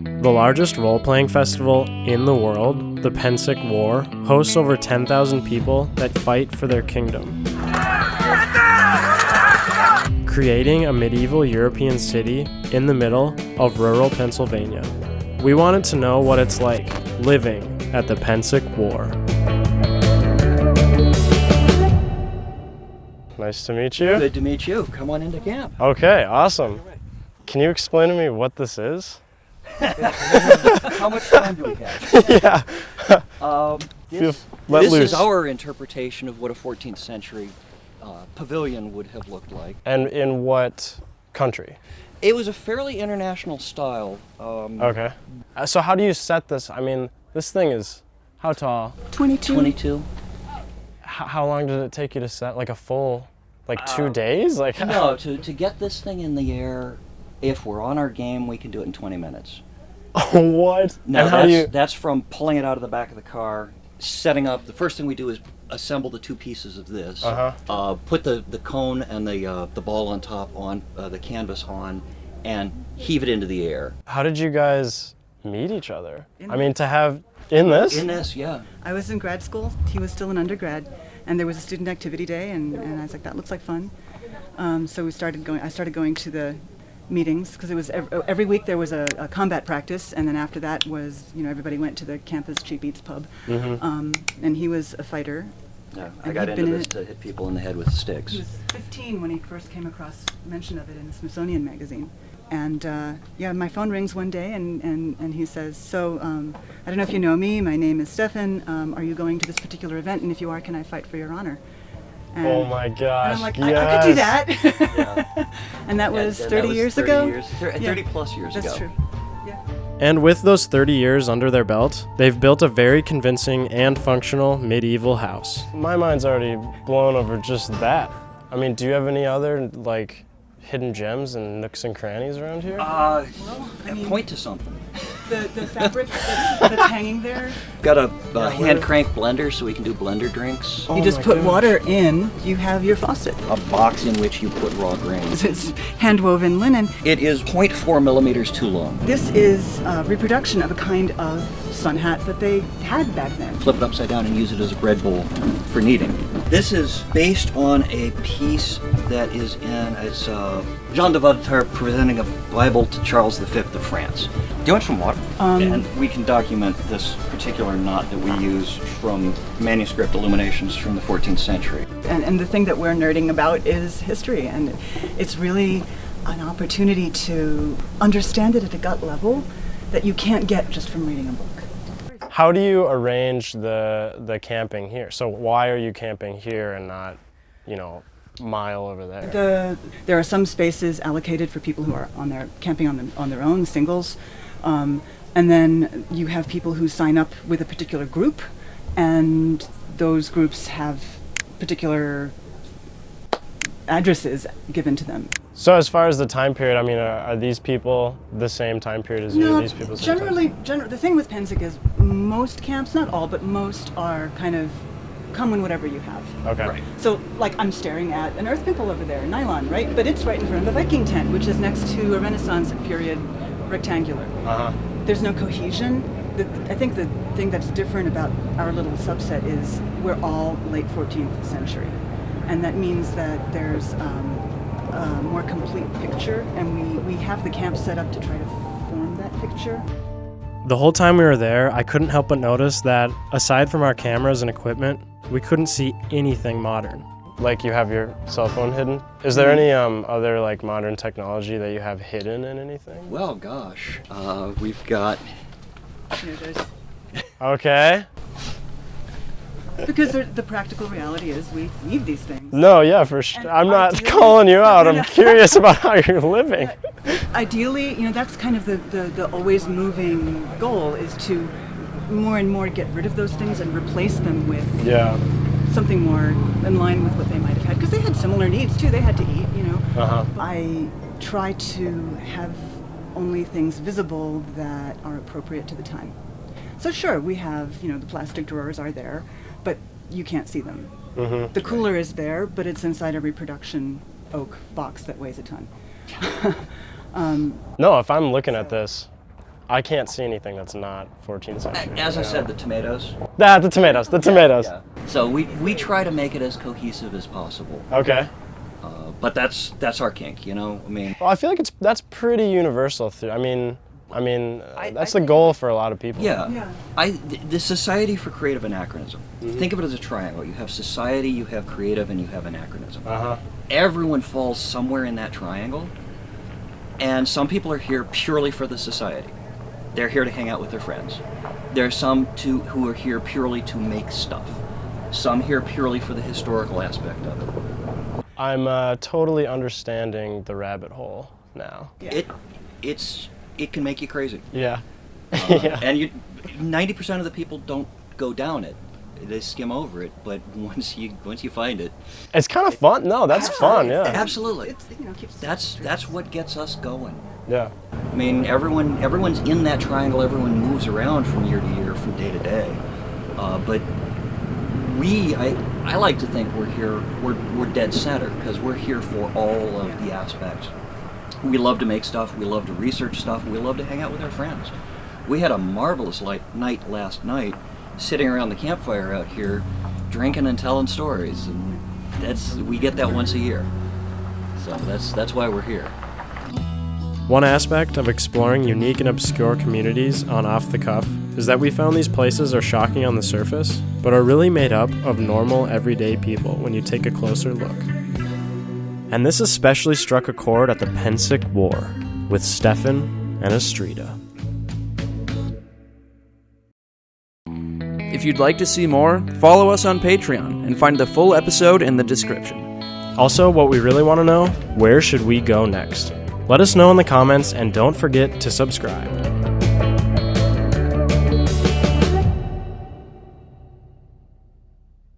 The largest role-playing festival in the world, the Pennsic War, hosts over 10,000 people that fight for their kingdom. Creating a medieval European city in the middle of rural Pennsylvania. We wanted to know what it's like living at the Pennsic War. Nice to meet you. Good to meet you. Come on into camp. Okay, awesome. Can you explain to me what this is? How much time do we have? Yeah. This is our interpretation of what a 14th century pavilion would have looked like. And in what country? It was a fairly international style. Okay. So how do you set this? I mean, this thing is how tall? 22. How long did it take you to set? Like a full, 2 days? No, to get this thing in the air, if we're on our game, we can do it in 20 minutes. What? No, that's from pulling it out of the back of the car, setting up. The first thing we do is assemble the two pieces of this, put the cone and the ball on top on, the canvas on, and heave it into the air. How did you guys meet each other? To have in this? In this, yeah. I was in grad school. He was still an undergrad, and there was a student activity day, and I was like, that looks like fun. So I started going to the meetings, because it was every week there was a combat practice, and then after that was, everybody went to the campus Cheap Eats pub. And he was a fighter. Yeah, I got into this to hit people in the head with sticks. He was 15 when he first came across mention of it in the Smithsonian magazine. And my phone rings one day, and he says, so, I don't know if you know me, my name is Stefan, are you going to this particular event, and if you are, can I fight for your honor? And, oh my gosh, and I'm like, yes. I could do that. Yeah. And that was 30 years 30 ago? Years, 30 plus years That's ago. That's true, yeah. And with those 30 years under their belt, they've built a very convincing and functional medieval house. My mind's already blown over just that. Do you have any other, hidden gems and nooks and crannies around here? Point to something. The fabric that's hanging there. Got a hand crank blender so we can do blender drinks. You just put water in, you have your faucet. A box in which you put raw grains. It's hand woven linen. It is 0.4 millimeters too long. This is a reproduction of a kind of sun hat that they had back then. Flip it upside down and use it as a bread bowl for kneading. This is based on a piece that is it's Jean de Voltaire presenting a Bible to Charles V of France. Do you want some water? And we can document this particular knot that we use from manuscript illuminations from the 14th century. And the thing that we're nerding about is history, and it's really an opportunity to understand it at a gut level that you can't get just from reading a book. How do you arrange the camping here? So why are you camping here and not, mile over there? There are some spaces allocated for people who are camping on their own, singles. And then you have people who sign up with a particular group, and those groups have particular addresses given to them. So as far as the time period, are these people the same time period as you? No, These people the same time? the thing with Pennsic is most camps, not all, but most are kind of come in whatever you have. Okay. Right. So, I'm staring at an earth pimple over there, nylon, right? But it's right in front of a Viking tent, which is next to a Renaissance period rectangular. There's no cohesion. I think the thing that's different about our little subset is we're all late 14th century. And that means that there's a more complete picture, and we have the camp set up to try to form that picture. The whole time we were there, I couldn't help but notice that aside from our cameras and equipment, we couldn't see anything modern. Like you have your cell phone hidden? Is there any other modern technology that you have hidden in anything? Well, gosh, we've got... Okay. Because the practical reality is we need these things. No, yeah, for sure. And I'm not ideally- calling you out. I'm curious about how you're living. Ideally, that's kind of the always moving goal, is to more and more get rid of those things and replace them with something more in line with what they might have had. Because they had similar needs too. They had to eat, I try to have only things visible that are appropriate to the time. So sure, we have, the plastic drawers are there, but you can't see them. The cooler is there, but it's inside a reproduction oak box that weighs a ton. No, if I'm looking at this, I can't see anything that's not 14th century. As I said, the tomatoes. The tomatoes. Yeah. So we try to make it as cohesive as possible. Okay. But that's our kink, you know. I mean, Well, I feel like that's pretty universal. I mean, that's the goal for a lot of people. yeah. The Society for Creative Anachronism. Think of it as a triangle. You have society, you have creative, and you have anachronism. Everyone falls somewhere in that triangle, and some people are here purely for the society. They're here to hang out with their friends. There are some who are here purely to make stuff. Some here purely for the historical aspect of it. I'm totally understanding the rabbit hole now. It can make you crazy. Yeah. And 90% of the people don't go down it. They skim over it, but once you find it, it's kind of fun. No, that's fun. Yeah. Absolutely. Keeps That's what gets us going. Yeah. I mean, everyone's in that triangle. Everyone moves around from year to year, from day to day. But I like to think we're here. We're dead center because we're here for all of the aspects. We love to make stuff. We love to research stuff. We love to hang out with our friends. We had a marvelous night last night, sitting around the campfire out here, drinking and telling stories, and we get that once a year. So that's why we're here. One aspect of exploring unique and obscure communities on Off the Cuff is that we found these places are shocking on the surface, but are really made up of normal, everyday people when you take a closer look. And this especially struck a chord at the Pennsic War with Stefan and Astrida. If you'd like to see more, follow us on Patreon and find the full episode in the description. Also, what we really want to know, where should we go next? Let us know in the comments and don't forget to subscribe.